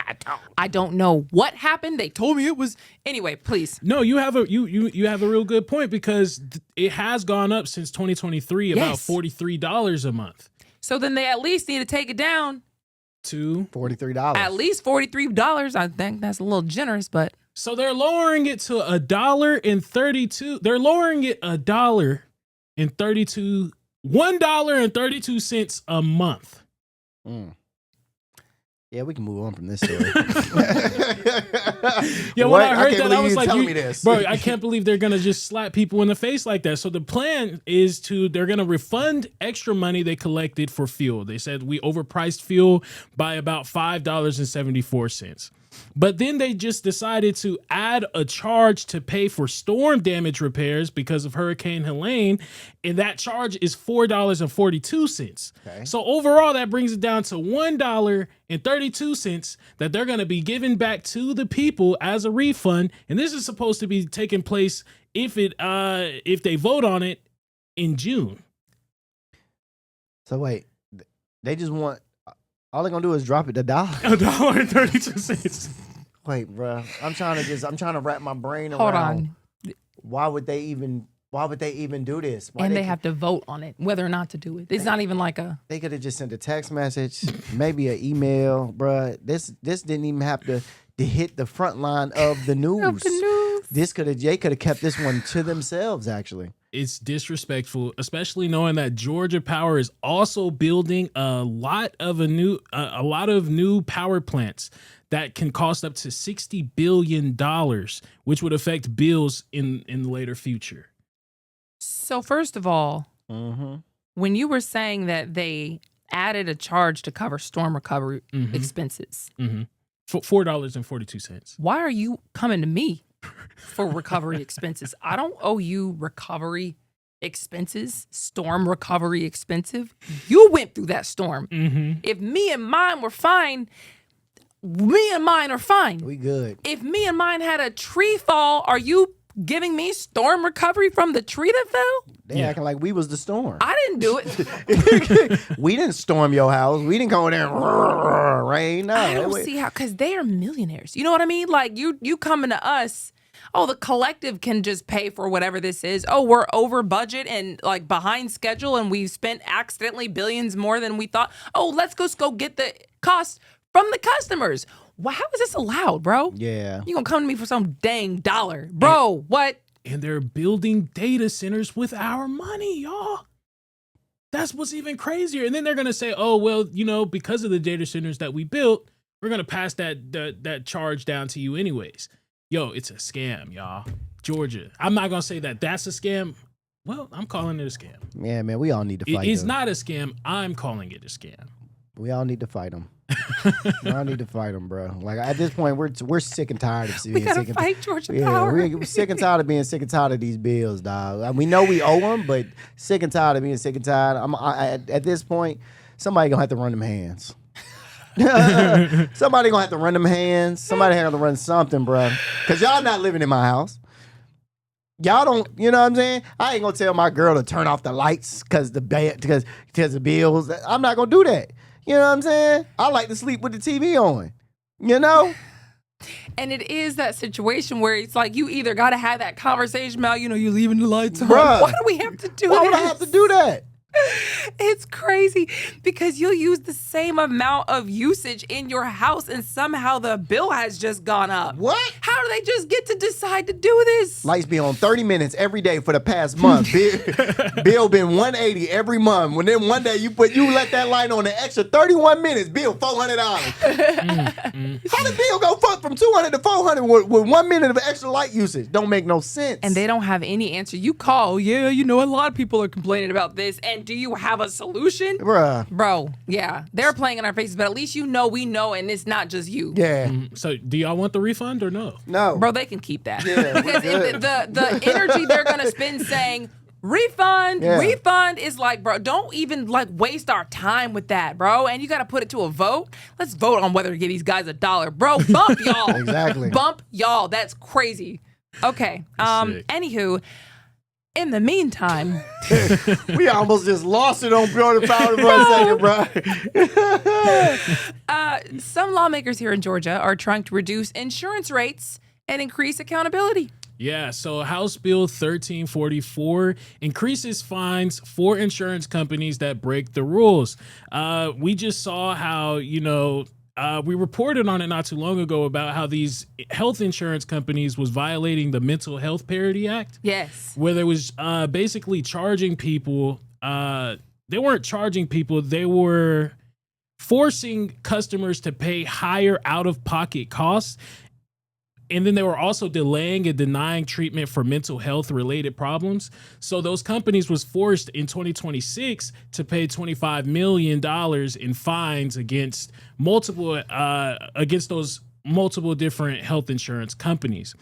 I don't know what happened. They told me it was anyway. Please. No, you have a you have a real good point because it has gone up since 2023 about Yes. $43 a month So then they at least need to take it down. to $43. At least $43. I think that's a little generous, but so they're lowering it to $1.32. They're lowering it $1.32 a month. Mm. Yeah, we can move on from this story. Yeah, when What? I heard can't that, I believe was you like, telling me this. bro, I can't believe they're gonna just slap people in the face like that. So the plan is they're gonna refund extra money they collected for fuel. They said we overpriced fuel by about $5.74. But then they just decided to add a charge to pay for storm damage repairs because of Hurricane Helene, and that charge is $4.42. Okay. So overall, that brings it down to $1.32 that they're going to be giving back to the people as a refund, and this is supposed to be taking place if they vote on it in June. So wait, they just want, all they're going to do is drop it to $1. $1.32. Wait, bro. I'm trying to wrap my brain around. hold on. Why would they even do this? Why And they have to vote on it, whether or not to do it. It's not even like a. They could have just sent a text message, maybe an email, bruh. This didn't even have to hit the front line of the news. They could have kept this one to themselves, actually. It's disrespectful, especially knowing that Georgia Power is also building a lot of new power plants that can cost up to $60 billion, which would affect bills in the later future. So first of all, when you were saying that they added a charge to cover storm recovery expenses, $4.42. why are you coming to me for recovery expenses? I don't owe you recovery expenses, storm recovery expensive. You went through that storm. If me and mine were fine, me and mine are fine. We good. If me and mine had a tree fall, are you giving me storm recovery from the tree that fell? They acting like we was the storm. I didn't do it. We didn't storm your house. We didn't go in there and rain. No, I don't see how, because they are millionaires. You know what I mean? Like you coming to us, oh, the collective can just pay for whatever this is. Oh, we're over budget and like behind schedule and we've spent accidentally billions more than we thought. Oh, let's go get the cost from the customers. Wow, how is this allowed, bro? Yeah. You gonna come to me for some dang dollar. Bro, what? And they're building data centers with our money, y'all. That's what's even crazier. And then they're gonna say, oh, well, because of the data centers that we built, we're gonna pass that charge down to you anyways. Yo, it's a scam, y'all. Georgia. I'm not gonna say that that's a scam. Well, I'm calling it a scam. Yeah, man, we all need to fight It's them. not a scam. I'm calling it a scam. We all need to fight them. We all need to fight them, bro. Like at this point, we're sick and tired of being We gotta sick and fight Georgia yeah, Power. we're sick and tired of being sick and tired of these bills, dog. We know we owe them, but sick and tired of being sick and tired. At this point, somebody gonna have to run them hands. Somebody gonna have to run them hands. Somebody have to run something, bro. Cause y'all not living in my house. Y'all don't, you know what I'm saying? I ain't gonna tell my girl to turn off the lights because the bills. I'm not gonna do that. You know what I'm saying? I like to sleep with the TV on. You know? And it is that situation where it's like you either got to have that conversation about, you leaving the lights on. Bruh. Why do we have to do Why this? would I have to do that? It's crazy because you'll use the same amount of usage in your house and somehow the bill has just gone up. What? How do they just get to decide to do this? Lights be on 30 minutes every day for the past month. Bill been 180 every month. When then one day you let that light on an extra 31 minutes, bill $400. How did bill go from 200 to 400 with 1 minute of extra light usage? Don't make no sense. And they don't have any answer. You call, a lot of people are complaining about this. And do you have a solution? Bruh. Bro, yeah. They're playing in our faces, but at least you know we know, and it's not just you. Yeah. So, do y'all want the refund or no? No. Bro, they can keep that. Yeah, because the energy they're going to spend saying, refund, Yeah. refund is like, bro, don't even like waste our time with that, bro. And you got to put it to a vote. Let's vote on whether to give these guys $1. Bro, bump y'all. Exactly. Bump y'all. That's crazy. Okay. Sick. Anywho, in the meantime, We almost just lost it on Pure Power for a second, bro. some lawmakers here in Georgia are trying to reduce insurance rates and increase accountability. Yeah, so House Bill 1344 increases fines for insurance companies that break the rules. We just saw how, we reported on it not too long ago about how these health insurance companies was violating the Mental Health Parity Act. Yes. Where they was basically charging people. They weren't charging people. They were forcing customers to pay higher out-of-pocket costs. And then they were also delaying and denying treatment for mental health related problems. So those companies was forced in 2026 to pay $25 million in fines against those multiple different health insurance companies.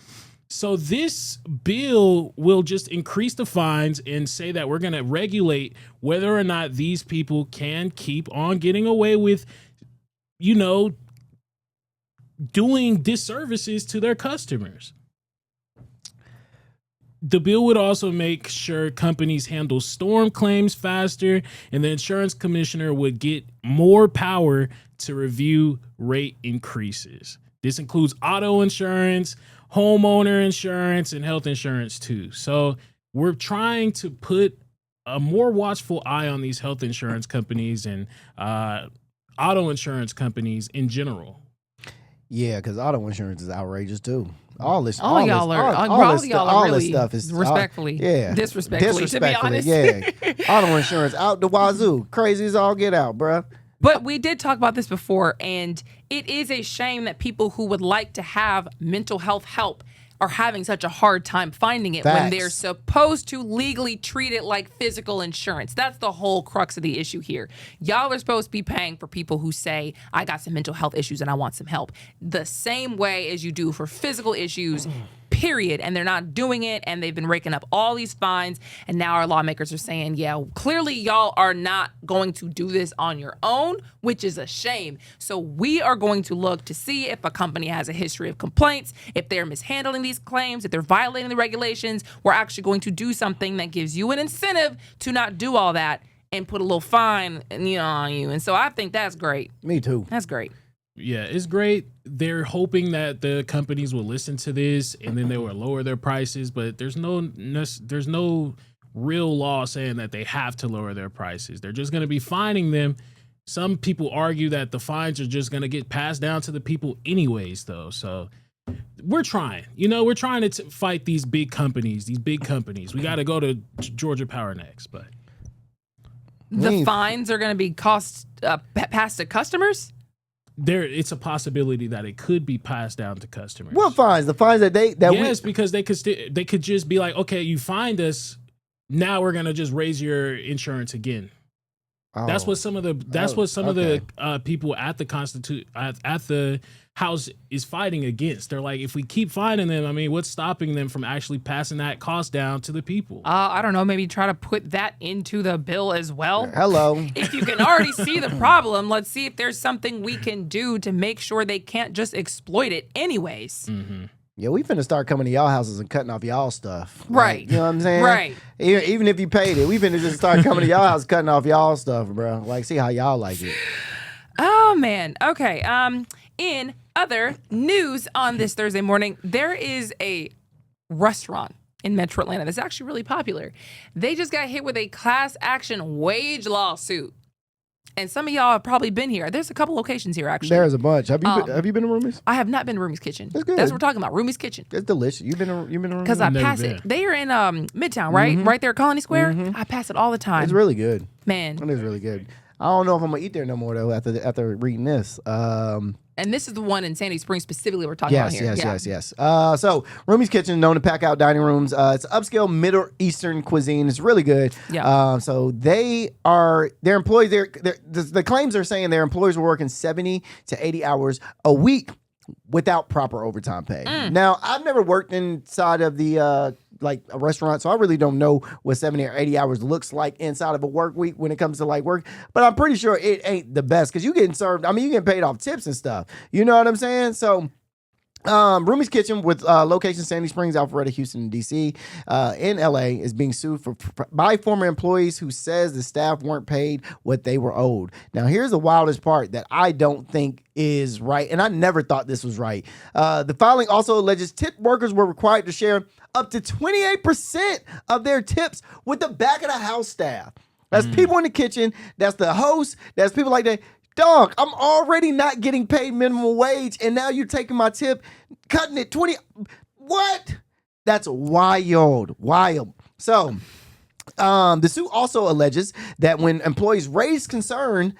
So this bill will just increase the fines and say that we're going to regulate whether or not these people can keep on getting away with, doing disservices to their customers. The bill would also make sure companies handle storm claims faster, and the insurance commissioner would get more power to review rate increases. This includes auto insurance, homeowner insurance, and health insurance too. So we're trying to put a more watchful eye on these health insurance companies and auto insurance companies in general. Yeah, because auto insurance is outrageous too. All this All y'all are really stuff is respectfully, disrespectfully, to be honest. Yeah, auto insurance out the wazoo, crazy as all get out, bruh. But we did talk about this before, and it is a shame that people who would like to have mental health help are having such a hard time finding it when Facts. they're supposed to legally treat it like physical insurance. That's the whole crux of the issue here. Y'all are supposed to be paying for people who say, I got some mental health issues and I want some help, the same way as you do for physical issues, period. And they're not doing it, and they've been raking up all these fines, and now our lawmakers are saying, yeah, clearly y'all are not going to do this on your own, which is a shame. So we are going to look to see if a company has a history of complaints, if they're mishandling these claims, if they're violating the regulations. We're actually going to do something that gives you an incentive to not do all that and put a little fine, on you. And so I think that's great. Me too. That's great. Yeah, it's great. They're hoping that the companies will listen to this and then they will lower their prices, but there's no real law saying that they have to lower their prices. They're just going to be fining them. Some people argue that the fines are just going to get passed down to the people anyways, though. So we're trying. We're trying to fight these big companies. We got to go to Georgia Power next, but The fines are going to be passed to customers? It's a possibility that it could be passed down to customers. What fines? The fines Because they could just be like, okay, you fined us, now we're gonna just raise your insurance again. That's what some of the people at the House is fighting against. They're like, if we keep fining them, what's stopping them from actually passing that cost down to the people? I don't know. Maybe try to put that into the bill as well. Hello. If you can already see the problem, let's see if there's something we can do to make sure they can't just exploit it anyways. Mm-hmm. Yeah, we finna start coming to y'all houses and cutting off y'all stuff. Right. You know what I'm saying? Right. Even if you paid it, we finna just start coming to y'all house cutting off y'all stuff, bro. Like, see how y'all like it. Oh, man. Okay. In other news on this Thursday morning, there is a restaurant in Metro Atlanta that's actually really popular. They just got hit with a class action wage lawsuit. And some of y'all have probably been here. There's a couple locations here, actually. There's a bunch. Have you been to Rumi's? I have not been to Rumi's Kitchen. That's good. That's what we're talking about. Rumi's Kitchen. It's delicious. You've been to Rumi's? Because I Never pass been. it. They are in Midtown, right? Right there at Colony Square. I pass it all the time. It's really good. Man. It is really good. I don't know if I'm gonna eat there no more though after reading this. And this is the one in Sandy Springs specifically we're talking about here. Yes. So Rumi's Kitchen, known to pack out dining rooms. It's upscale Middle Eastern cuisine. It's really good. Yeah. So their employees, the claims are saying their employees were working 70 to 80 hours a week without proper overtime pay. Now, I've never worked inside of the like a restaurant, so I really don't know what 70 or 80 hours looks like inside of a work week when it comes to like work, but I'm pretty sure it ain't the best because you getting served, I mean, you getting paid off tips and stuff. You know what I'm saying? So Rumi's Kitchen, with location Sandy Springs, Alpharetta, Houston, and DC, in LA, is being sued by former employees who says the staff weren't paid what they were owed. Now, here's the wildest part that I don't think is right, and I never thought this was right. The filing also alleges tip workers were required to share up to 28% of their tips with the back of the house staff. That's people in the kitchen. That's the host. That's people like that. Dog, I'm already not getting paid minimum wage, and now you're taking my tip, cutting it 20. What? That's wild. So, the suit also alleges that when employees raise concern,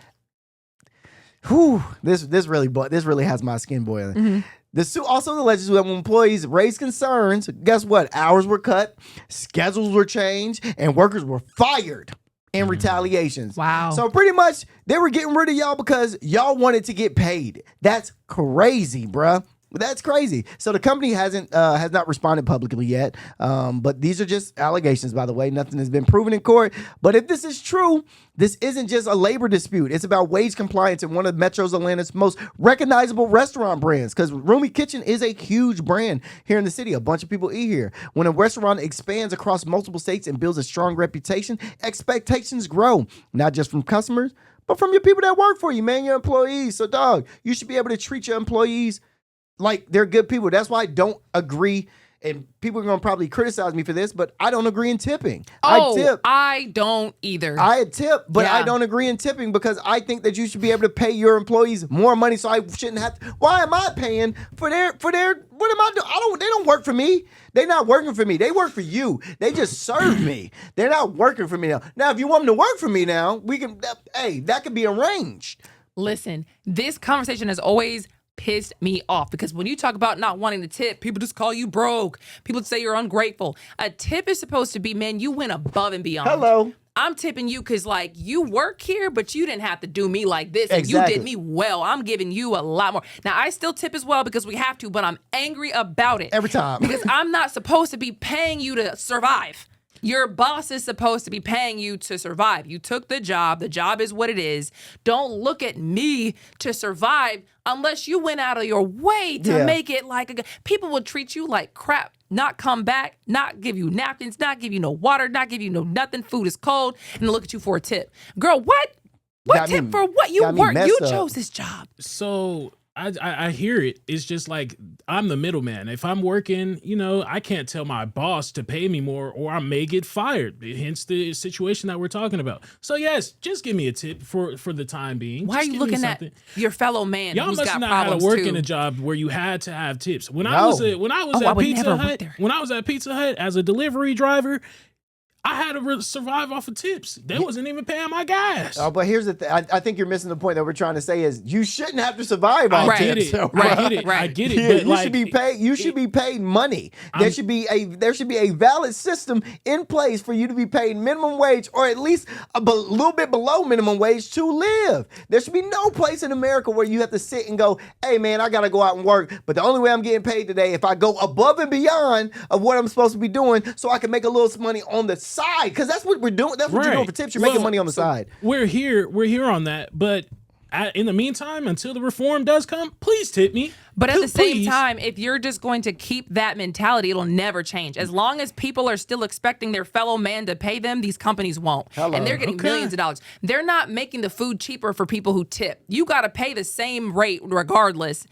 this really has my skin boiling. The suit also alleges that when employees raised concerns, guess what? Hours were cut, schedules were changed, and workers were fired in retaliations. Wow. So pretty much they were getting rid of y'all because y'all wanted to get paid. That's crazy, bruh. That's crazy. So the company has not responded publicly yet. But these are just allegations, by the way. Nothing has been proven in court. But if this is true, this isn't just a labor dispute. It's about wage compliance in one of Metro's Atlanta's most recognizable restaurant brands. Because Rumi Kitchen is a huge brand here in the city. A bunch of people eat here. When a restaurant expands across multiple states and builds a strong reputation, expectations grow. Not just from customers, but from your people that work for you, man, your employees. So, dog, you should be able to treat your employees like they're good people. That's why I don't agree, and people are going to probably criticize me for this, but I don't agree in tipping. I don't either. I tip, but Yeah. I don't agree in tipping because I think that you should be able to pay your employees more money, so I shouldn't have to. Why am I paying for their what am I doing? They don't work for me. They're not working for me. They work for you. They just serve me. They're not working for me now. Now, if you want them to work for me now, that could be arranged. Listen, this conversation has always pissed me off because when you talk about not wanting to tip, people just call you broke. People say you're ungrateful. A tip is supposed to be, man, you went above and beyond. Hello. I'm tipping you because, like, you work here, but you didn't have to do me like this. And Exactly. you did me well. I'm giving you a lot more. Now, I still tip as well because we have to, but I'm angry about it. Every time. Because I'm not supposed to be paying you to survive. Your boss is supposed to be paying you to survive. You took the job. The job is what it is. Don't look at me to survive unless you went out of your way to make it like people will treat you like crap, not come back, not give you napkins, not give you no water, not give you no nothing. Food is cold, and they'll look at you for a tip. Girl, what? What tip for what? You work. You chose this job. So I hear it. It's just like I'm the middleman. If I'm working, I can't tell my boss to pay me more or I may get fired. Hence the situation that we're talking about. So yes, just give me a tip for the time being. Why are you looking at your fellow man Y'all who's must got not have problems to work too? in a job where you had to have tips. When No. I was at Pizza Hut, there. when I was at Pizza Hut as a delivery driver, I had to survive off of tips. They wasn't even paying my gas. Oh, but here's the thing. I think you're missing the point that we're trying to say is you shouldn't have to survive on Right. tips. I get it. Yeah, But you should be paid. You should be paid money. There should be a valid system in place for you to be paid minimum wage, or at least a little bit below minimum wage to live. There should be no place in America where you have to sit and go, "Hey, man, I gotta go out and work, but the only way I'm getting paid today if I go above and beyond of what I'm supposed to be doing, so I can make a little money on the side." Because that's what we're doing. That's what you're doing for tips. You're making money on the side. We're here on that, but in the meantime, until the reform does come, please tip me. But at the same Please. time, if you're just going to keep that mentality, it'll never change. As long as people are still expecting their fellow man to pay them, these companies won't. And they're getting millions of dollars. They're not making the food cheaper for people who tip. You got to pay the same rate regardless.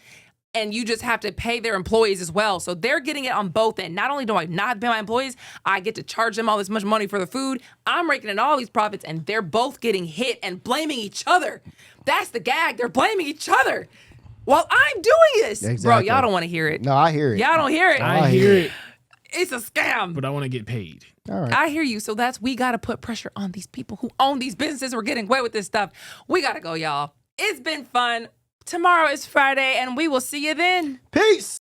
And you just have to pay their employees as well. So they're getting it on both ends. Not only do I not pay my employees, I get to charge them all this much money for the food. I'm raking in all these profits, and they're both getting hit and blaming each other. That's the gag. They're blaming each other while I'm doing this. Exactly. Bro, y'all don't want to hear it. No, I hear it. Y'all don't hear it. I hear it, It's a scam. but I want to get paid. All right. I hear you. So we got to put pressure on these people who own these businesses who are getting away with this stuff. We got to go, y'all. It's been fun. Tomorrow is Friday, and we will see you then. Peace.